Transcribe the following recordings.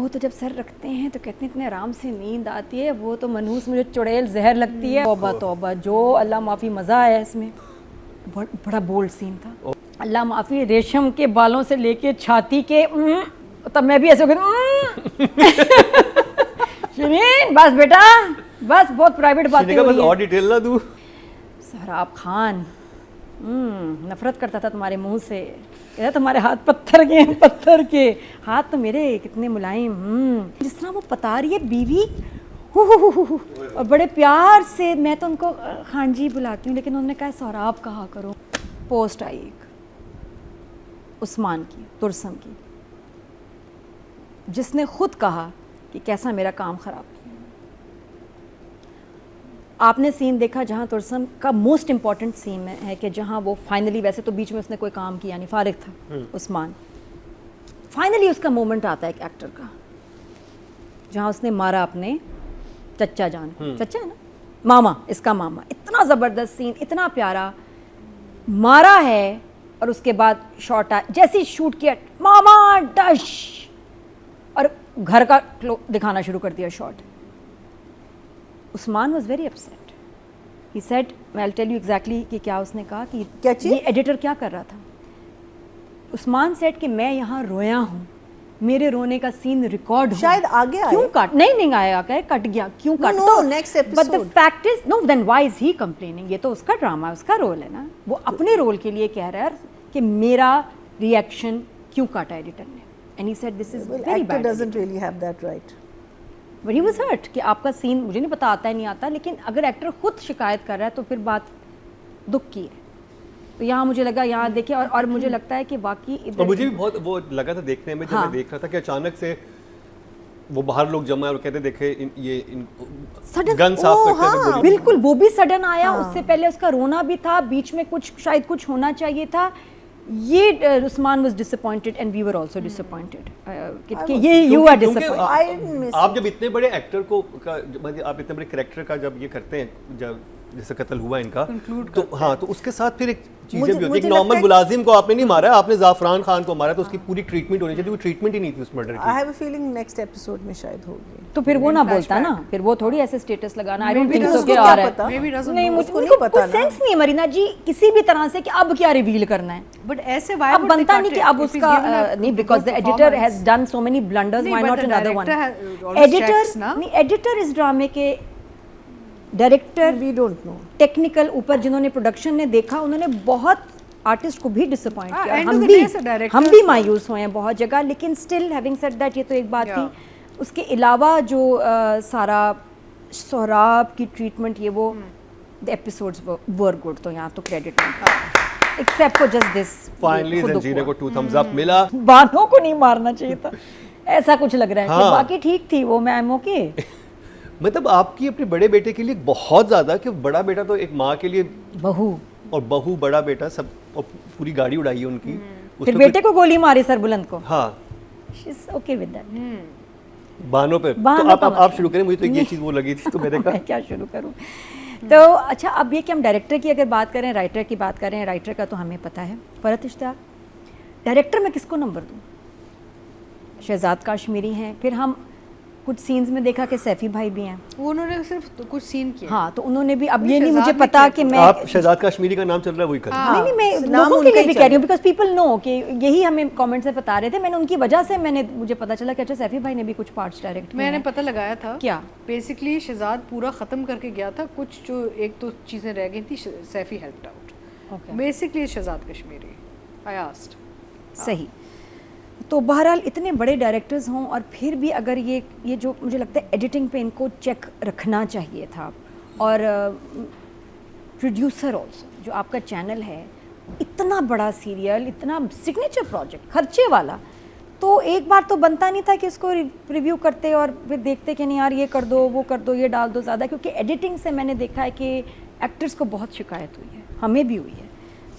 वो तो जब सर रखते हैं तो कहते हैं इतने आराम से नींद आती है, वो तो मनहूस मुझे चुड़ैल जहर लगती है। तौबा तौबा, जो अल्लाह माफ़ी मज़ा आया इसमें, बड़ा बोल्ड सीन था। अल्लाह माफ़ी, रेशम के बालों से लेके छाती के तब मैं भी ऐसे शिरीन बस बेटा बस, बहुत प्राइवेट बातें हो रही हैं। और डिटेल ना दूँ। सहराब खान नफरत करता था तुम्हारे मुंह से, यार तुम्हारे हाथ पत्थर के हैं, पत्थर के हाथ तो मेरे कितने मुलायम। जिस तरह वो बता रही है बीवी और बड़े प्यार से, मैं तो उनको खान जी बुलाती हूँ, लेकिन उन्होंने कहा सहराब कहा करो। पोस्ट आई एक उस्मान की, तुरसम की, जिसने खुद कहा कि कैसा मेरा काम ख़राब किया। आपने सीन देखा जहाँ तुरसम का मोस्ट इम्पॉर्टेंट सीन है कि जहाँ वो फाइनली, वैसे तो बीच में उसने कोई काम किया नहीं, फारिग था उस्मान, फाइनली उसका मोमेंट आता है एक एक्टर का, जहाँ उसने मारा अपने चच्चा जान, चच्चा है ना, मामा, इसका मामा। इतना ज़बरदस्त सीन, इतना प्यारा मारा है, और उसके बाद शॉट आ, जैसे शूट किया मामा डश, और घर का दिखाना शुरू कर दिया shot. Usman was very upset, he said, I tell you exactly कि क्या उसने कहा कि क्या चीज़? ये एडिटर क्या कर रहा था। उस्मान सेड कि मैं यहाँ रोया हूँ, मेरे रोने का सीन रिकॉर्ड शायद आगे आया, क्यों काट, नहीं आया, कहे कट गया, क्यों काट, no next episode. But the fact is no, then why is he complaining, ये तो उसका ड्रामा है, उसका रोल है ना, वो अपने रोल के लिए कह रहा है कि मेरा रिएक्शन क्यों काटा एडिटर ने, and he said this is very bad, doesn't really have that right. But he was hurt कि आपका सीन मुझे नहीं पता आता है नहीं आता, लेकिन अगर एक्टर खुद शिकायत कर रहा है तो फिर बात दुख की है। तो यहाँ मुझे लगा, यहाँ देखे, और मुझे लगता है कि वाकई, और मुझे भी बहुत वो लगा था देखने में, जब मैं देख रहा था कि अचानक से वो बाहर लोग जमा और कहते देखे ये गन साफ करते थे, बिल्कुल वो भी सडन आया। उससे पहले उसका रोना भी था, बीच में कुछ शायद कुछ होना चाहिए था। ये Usman was disappointed and we were also disappointed कि ये यू आर डिसअपॉइंटेड। आप जब इतने बड़े एक्टर को आप इतने बड़े कैरेक्टर का जब ये करते हैं, जब जैसे कत्ल हुआ इनका, तो हाँ, तो उसके साथ फिर एक चीजें भी होती है। नॉर्मल मुलाजिम को आपने नहीं मारा, आपने जाफरान खान को मारा, तो उसकी पूरी ट्रीटमेंट होनी चाहिए, वो ट्रीटमेंट ही नहीं थी उस मर्डर की। I have a feeling next episode में शायद होगी, तो फिर वो ना बोलता ना, फिर वो थोड़ी ऐसे स्टेटस लगाना, आई डोंट थिंक सो उसको कि आ क्या रहा है, पता? नहीं मुझको नहीं पता ना, सेंस नहीं है मरीना जी किसी भी तरह से कि अब क्या रिवील करना है, बट ऐसे अब बनता नहीं कि अब उसका नहीं, because the editor has done so many blunders, why not another one. Editor इस ड्रामे के director, we don't know, technical ऊपर जिन्होंने प्रोडक्शन ने देखा, उन्होंने बहुत आर्टिस्ट को भी डिसअपॉइंट किया, हम भी मायूस हुए हैं बहुत जगह, लेकिन स्टिल हैविंग सेड दैट, ये तो एक बात थी। उसके अलावा जो सारा सोहराब की ट्रीटमेंट, ये वो द एपिसोड्स वर गुड, तो यहाँ तो credit except for just this. Finally जंजीरें को 2 thumbs up मिला। बानों को नहीं मारना चाहिए था, ऐसा कुछ लग रहा है कि बाकी ठीक थी वो, मैं ओके। मतलब आपकी अपने बड़े बेटे के लिए बहुत ज्यादा, कि बड़ा बेटा तो एक माँ के लिए बहू, और बहू बड़ा बेटा सब, और पूरी गाड़ी उड़ाई है उनकी, फिर बेटे को गोली मारी सरबुलंद को। हाँ, she is okay with that. बानों पे तो आप शुरू करें, मुझे तो ये चीज वो लगी थी, तो मैंने कहा मैं क्या शुरू करूं। तो अच्छा, अब ये कि हम डायरेक्टर की अगर बात करें, राइटर की बात करें, राइटर का तो हमें पता है, फरहत इश्तियाक। डायरेक्टर में किसको नंबर दूं? शहजाद काश्मीरी हैं, फिर हम कुछ सीन्स में देखा कि सैफी भाई भी हैं, उन्होंने सिर्फ कुछ सीन किया। हाँ, तो उन्होंने भी, अब ये नहीं मुझे पता कि मैं, आप शहजाद काश्मीरी का नाम चल रहा है वही कर, नहीं मैं लोगों के लिए भी कह रही हूँ, बिकॉज पीपल नो कि यही हमें कमेंट्स में बता रहे थे, मैंने उनकी वजह से मुझे पता चला कि अच्छा सैफी भाई ने भी कुछ पार्ट्स डायरेक्ट किए। मैंने पता लगाया था क्या, बेसिकली शहजाद पूरा ख़त्म करके गया था, कुछ जो एक तो चीज़ें रह गई थी, Saifi helped out, basically Shahzad Kashmiri. I asked, सही। तो बहरहाल इतने बड़े डायरेक्टर्स हों और फिर भी अगर ये जो मुझे लगता है एडिटिंग पे इनको चेक रखना चाहिए था, और प्रोड्यूसर ऑल्सो, जो आपका चैनल है, इतना बड़ा सीरियल, इतना सिग्नेचर प्रोजेक्ट, खर्चे वाला, तो एक बार तो बनता नहीं था कि इसको रिव्यू करते और फिर देखते कि नहीं यार ये कर दो, वो कर दो, ये डाल दो ज़्यादा, क्योंकि एडिटिंग से मैंने देखा है कि एक्टर्स को बहुत शिकायत हुई है, हमें भी हुई है,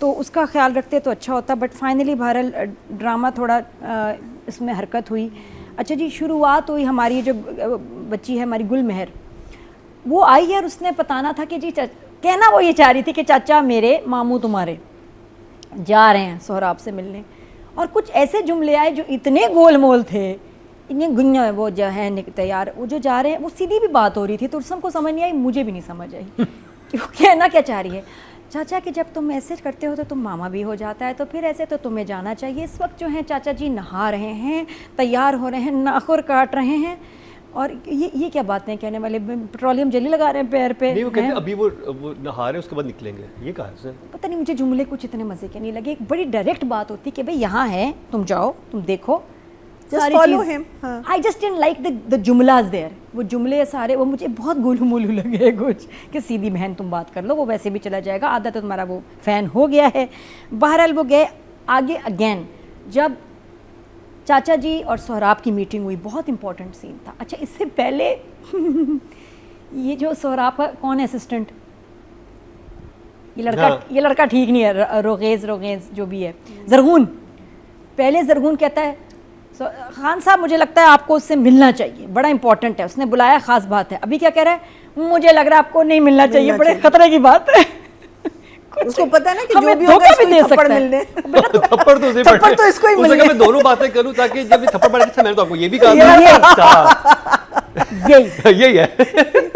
तो उसका ख्याल रखते तो अच्छा होता। बट फाइनली बहरहाल ड्रामा थोड़ा इसमें हरकत हुई। अच्छा जी, शुरुआत हुई हमारी, जो बच्ची है हमारी गुलमहर, वो आई है और उसने बताना था कि जी कहना वो ये चाह रही थी कि चाचा मेरे, मामू तुम्हारे जा रहे हैं सोहराब से मिलने, और कुछ ऐसे जुमले आए जो इतने गोलमोल थे ये गुन्या है वो जो है तैयार, वो जो जा रहे हैं, वो सीधी भी बात हो रही थी, तुर्सम को समझ नहीं आई, मुझे भी नहीं समझ आई कि वो कहना क्या चाह रही है। चाचा कि जब तुम ऐसे करते हो तो तुम मामा भी हो जाता है, तो फिर ऐसे तो तुम्हें जाना चाहिए। इस वक्त जो है चाचा जी नहा रहे हैं, तैयार हो रहे हैं, नाखून काट रहे हैं, और ये क्या बातें कहने वाले, पेट्रोलियम जेली लगा रहे हैं पैर पे। नहीं, वो कहते हैं अभी वो नहा रहे हैं, उसके बाद निकलेंगे, ये कहा है। पता नहीं, मुझे जुमले कुछ इतने मज़े के नहीं लगे। एक बड़ी डायरेक्ट बात होती कि भाई यहाँ है, तुम जाओ, तुम देखो, Just follow him, हाँ। I just didn't like the जुमलाज देयर, वो जुमले सारे वो मुझे बहुत गोलू मोलू लगे कुछ, कि सीधी बहन तुम बात कर लो, वो वैसे भी चला जाएगा, आधा तो तुम्हारा वो फ़ैन हो गया है। बहरहाल वो गए आगे अगेन, जब चाचा जी और सोहराब की मीटिंग हुई, बहुत इंपॉर्टेंट सीन था। अच्छा, इससे पहले ये जो सोहराब का कौन है असिस्टेंट, ये लड़का ठीक नहीं है, रोगेज़ जो भी है, ज़रगून। पहले ज़रगून कहता है खान साहब मुझे लगता है आपको उससे मिलना चाहिए, बड़ा इंपॉर्टेंट है, उसने बुलाया, खास बात है। अभी क्या कह रहा है, मुझे लग रहा है आपको नहीं मिलना चाहिए, बड़े खतरे की बात है। उसको पता है ना कि जो भी धोखा होगा भी दे इसको थप्पड़ सकता है। मिलने। थप्पड़ तो इसको ही उसने कहा मैं दोनों बातें करूं ताकि जब ये थप्पड़ मारे, मैंने तो आपको ये भी कहा यही है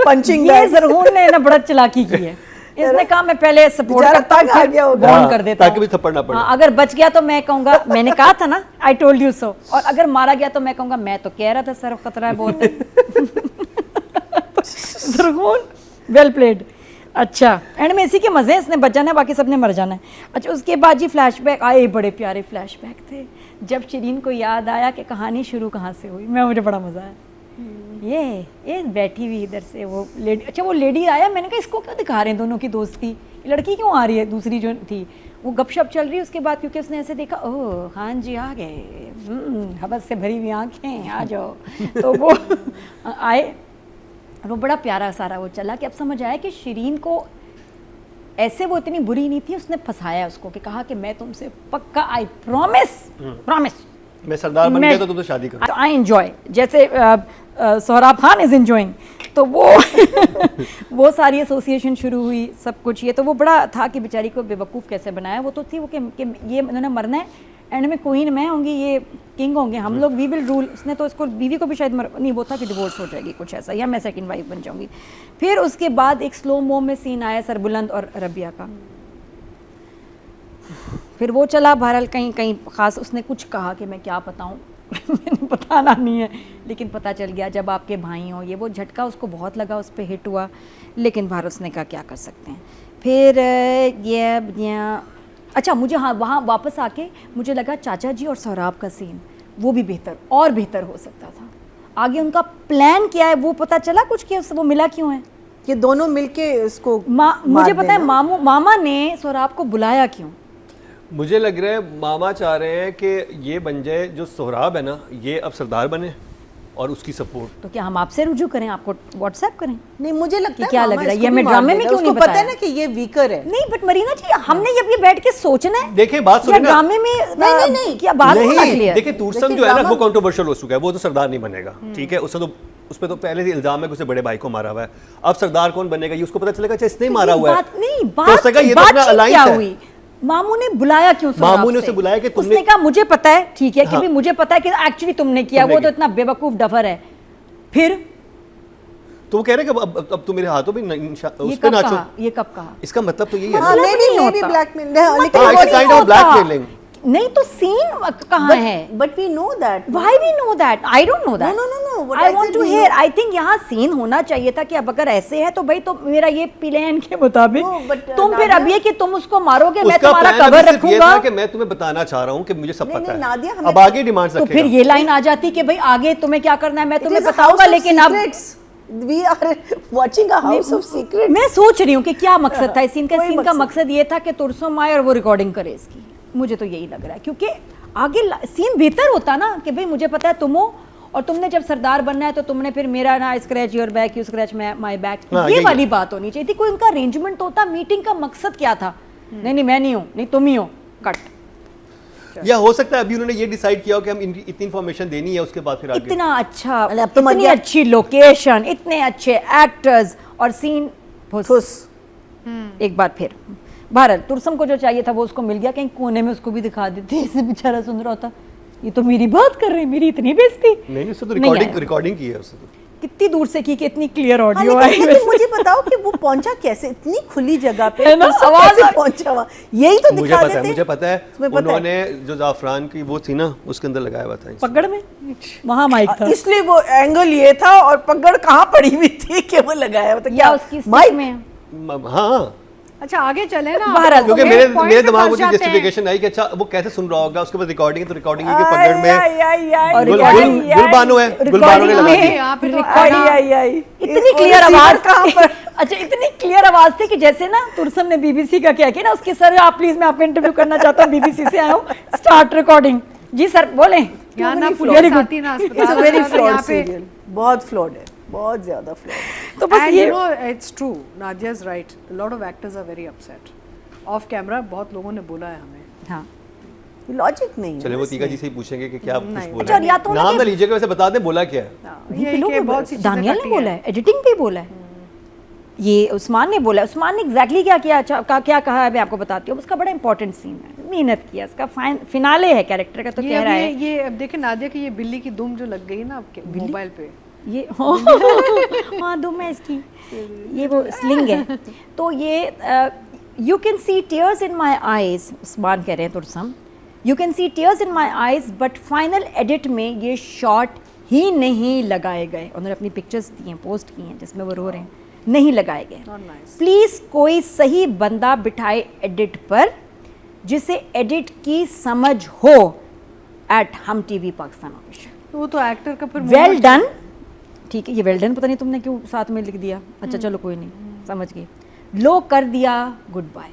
पंचिंग ये ज़रगून ने ना बड़ा चालाकी की है। इसने कहा मैं पहले सपोर्ट करता हूँ, फिर बॉन्ड कर देता हूँ, ताकि भी थप्पड़ ना पड़े। हाँ, अगर बच गया तो मैं कहूँगा, मैंने कहा था ना, आई टोल्ड यू सो, और अगर मारा गया तो मैं कहूँगा मैं तो कह रहा था सर खतरा है बहुत। ज़रगून वेल प्लेड। अच्छा, एंड में इसी के मज़े, इसने बच जाना है, बाकी सबने मर जाना है। अच्छा, उसके बाद जी फ्लैशबैक आए, बड़े प्यारे फ्लैशबैक थे, जब शिरीन को याद आया कि कहानी शुरू कहाँ से हुई। मुझे बड़ा मज़ा आया। ये बैठी हुई इधर से वो लेडी, अच्छा वो लेडी आया, मैंने कहा इसको क्यों दिखा रहे हैं दोनों की दोस्ती, लड़की क्यों आ रही है, दूसरी जो थी वो गपशप चल रही है। उसके बाद क्योंकि उसने ऐसे देखा, ओह खान जी आ गए, हवस से भरी हुई आंखें, आ जाओ, तो वो आए, वो बड़ा प्यारा सारा वो चला कि अब समझ आया कि शिरीन को ऐसे वो इतनी बुरी नहीं थी, उसने फंसाया उसको कि कहा कि मैं तुमसे पक्का, आई प्रॉमिस मैं सरदार बन गया तो तुमसे शादी करूं। आई एंजॉय, जैसे सोहराब खान इज एंजॉइंग, तो वो वो सारी एसोसिएशन शुरू हुई, सब कुछ। ये तो वो बड़ा था कि बेचारी को बेवकूफ़ कैसे बनाया। वो तो थी वो कि ये इन्होंने मरना है, एंड में क्वीन मैं होंगी, ये किंग होंगे, हम लोग वी विल रूल। उसने तो इसको बीवी को भी शायद नहीं, वो था कि डिवोर्स हो जाएगी कुछ ऐसा, या मैं सेकंड वाइफ बन जाऊंगी। फिर उसके बाद एक स्लो मो में सीन आया सरबुलंद और रबिया का, फिर वो चला बहरहाल कहीं कहीं ख़ास, उसने कुछ कहा कि मैं क्या बताऊँ मैंने बताना नहीं है, लेकिन पता चल गया जब आपके भाई हों, ये वो झटका उसको बहुत लगा, उस पर हिट हुआ, लेकिन भारत उसने कहा क्या कर सकते हैं। फिर ये अच्छा, मुझे हाँ वहाँ वापस आके मुझे लगा चाचा जी और सोहराब का सीन वो भी बेहतर हो सकता था। आगे उनका प्लान क्या है वो पता चला कुछ, कि वो मिला क्यों है, कि दोनों मिलके इसको मुझे पता है मामा ने सोहराब को बुलाया क्यों। मुझे लग रहा है मामा चाह रहे हैं कि ये बन जाए, जो सोहराब है ना, ये अब सरदार बने और उसकी सपोर्ट। तो क्या हम आपसे रुजू करें, आपको व्हाट्सएप करें? नहीं, मुझे लगता है क्या लग रहा है, ये हमें ड्रामे में क्यों नहीं पता है ना कि ये वीकर है। नहीं बट मरीना जी, हमने जब ये बैठ के सोचना है, देखिए बात सुनिए ना, ड्रामे में नहीं क्या बात होना क्लियर। देखिए तुर्सम जो है ना वो कंट्रोवर्शियल हो चुका है, वो तो सरदार नहीं बनेगा, ठीक है। उसने तो उस पर तो पहले से इल्जाम है कि उसने बड़े भाई को मारा हुआ है। अब सरदार कौन बनेगा ये उसको पता चलेगा, अच्छा इसने मारा हुआ है। बात क्या हुई, मामू ने बुलाया क्यों? मामू ने उसे बुलाया कि उसने कहा मुझे पता है, ठीक है कि भी मुझे पता है कि एक्चुअली तुमने किया, वो तो इतना बेवकूफ डफर है। फिर तो वो कह रहे कि अब तो मेरे हाथों में उस पे नाचो। ये कब कहा? इसका मतलब तो यही है हाँ, ना, maybe blackmail, लेकिन ब्लैकमेलिंग नहीं तो सीन कहाँ है? But we know that. Why we know that? I don't know that. No. I want to hear. I think यहाँ सीन होना चाहिए था कि अब अगर ऐसे है तो भाई तो मेरा ये प्लान के मुताबिक तुम फिर अब ये कि तुम उसको मारोगे, मैं तुम्हारा कवर रखूंगा। कि मैं तुम्हें बताना चाह रहा हूँ कि मुझे सब पता है, अब आगे डिमांड्स तो फिर ये लाइन आ जाती कि भाई आगे तुम्हें क्या करना है मैं तुम्हें बताऊंगा, लेकिन अब We are watching a house of secrets. मैं सोच रही हूँ कि क्या मकसद था इस सीन का। सीन का मकसद ये था कि तुर्सुम आए और वो रिकॉर्डिंग करे इसकी, मुझे तो यही लग रहा है, क्योंकि आगे सीन बेहतर होता ना कि भाई मुझे पता है तुम हो और तुमने जब सरदार बनना है तो तुमने फिर मेरा ना scratch your back, you scratch my back, ये वाली बात होनी चाहिए थी। कोई उनका अरेंजमेंट होता, मीटिंग का मकसद क्या था? नहीं मैं नहीं हूँ, नहीं तुम ही हो, कट। या हो सकता है अभी उन्होंने ये डिसाइड किया हो कि हम इतनी इन्फॉर्मेशन देनी है, उसके बाद फिर आगे इतना अच्छा, इतनी अच्छी लोकेशन, इतने अच्छे एक्टर्स और सीन एक बार फिर भारत तुर्सम को जो चाहिए था वो उसको मिल गया, कहीं कोने में उसको भी दिखा देते, ऐसे बेचारा सुन रहा होता ये तो मेरी बात कर रहे हैं, मेरी इतनी बेइज्जती। नहीं उससे तो नहीं रिकॉर्डिंग की है उससे तो। कितनी दूर से की कि इतनी क्लियर हाँ, ऑडियो आई। लेकिन मुझे बताओ कि वो पहुंचा कैसे इतनी खुली जगह पे, है ना, कैसे आवाज आ- पहुंचा हुआ, यही तो मुझे दिखा पता है, देते। मुझे पता है तुम्हें पता है? उन्होंने जो जाफरान की वो थी ना उसके अंदर लगाया हुआ था। पकड़ में वहाँ माइक था। इसलिए वो एंगल ये था और पगड़ कहाँ पड़ी हुई थी कि वो लगाया हुआ था। या क्या उसकी स्टिक माइक में। हाँ अच्छा आगे चले ना, बहरहाल, क्योंकि ये मेरे point मेरे पे दिमाग में फंस मुझे जाते हैं। जस्टिफिकेशन आई कि अच्छा वो कैसे सुन रहा होगा, उसके बाद रिकॉर्डिंग है तो रिकॉर्डिंग की आई, पकड़ में आई, आई, आई, और आई, recording- आई, गुलबानो है, आई, गुलबानो ने लगा recording दी। में- यहाँ पे तो recording- आई, आई, आई। इतनी और क्लियर receiver आवाज कहाँ पर? अच्छा इतनी क्लियर आवाज थी कि जैसे ना तुरसम ने बीबीसी का क्या किया ना, उसके सर आप प्लीज मैं आपका इंटरव्यू करना चाहता हूँ, बीबीसी से आया हूँ, स्टार्ट रिकॉर्डिंग। जी सर बोले। यहाँ ना Very पुलिस good. आती ना It's a अस्पताल very में, तो flawed यहाँ पे serial. बहुत flawed है, बहुत ज्यादा flawed। तो बस And ये you know, it's true. Nadia's right. A lot of actors are very upset. Off camera बहुत लोगों ने बोला है हमें। हाँ लॉजिक नहीं है चले वो इसमें। तीका जी से ही पूछेंगे कि क्या कुछ नहीं, बोला अच्छा, और या तो है। ना नाम कि- तो लीजिएगा, वैसे बता दें बोला क्या है। ये ये लोग कि बहुत सी चीजें दानियल ने कटी बोला हैं। है, एडिटिंग पे बोला है, ये उस्मान ने बोला है। उस्मान ने एग्जैक्टली क्या किया, क्या कहा है मैं आपको बताती हूँ। उसका बड़ा इंपॉर्टेंट सीन है, मेहनत किया, उसका फिनाले है कैरेक्टर का, तो ये कह अब रहा है ये अब देखे नादिया की ये बिल्ली की दुम जो लग गई ना आपके मोबाइल पे, ये हाँ दुम है इसकी, ये वो स्लिंग है। तो ये you can see tears in my eyes, Usman कह रहे हैं तुरसम, you can see tears in my eyes but final edit में ये शॉट ही नहीं लगाए गए। उन्होंने अपनी पिक्चर्स दी हैं, पोस्ट की हैं जिसमें वो रो रहे हैं, नहीं लगाए गए। Not nice. प्लीज़ कोई सही बंदा बिठाए एडिट पर जिसे एडिट की समझ हो एट हम टीवी पाकिस्तान ऑफिशियल। वो तो एक्टर का फिर वेल डन, ठीक है, ये वेल डन पता नहीं तुमने क्यों साथ में लिख दिया। अच्छा चलो कोई नहीं, समझ गई। लो कर दिया गुड बाय।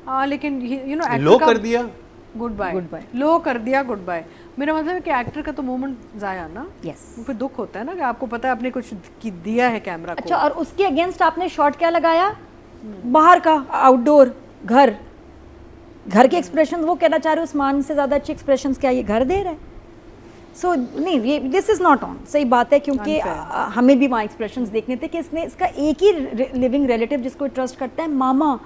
हाँ लेकिन यू नो लो कर दिया गुड बाय, Goodbye. लो कर दिया गुड बाय। मेरा मतलब है कि एक्टर का तो मोमेंट जाया ना, यस। वो फिर दुख होता है ना कि आपको पता है आपने कुछ दिया है कैमरा को। अच्छा, और उसके अगेंस्ट आपने शॉट क्या लगाया, बाहर का, आउटडोर, घर के एक्सप्रेशन। वो कहना चाह रहे हो उस्मान से ज़्यादा अच्छे एक्सप्रेशन क्या ये घर दे रहा है? सो नहीं, ये दिस इज़ नॉट ऑन, सही बात है, क्योंकि हमें भी वहाँ एक्सप्रेशंस देखने थे कि इसने इसका एक ही लिविंग रिलेटिव जिसको ट्रस्ट करता है, मामा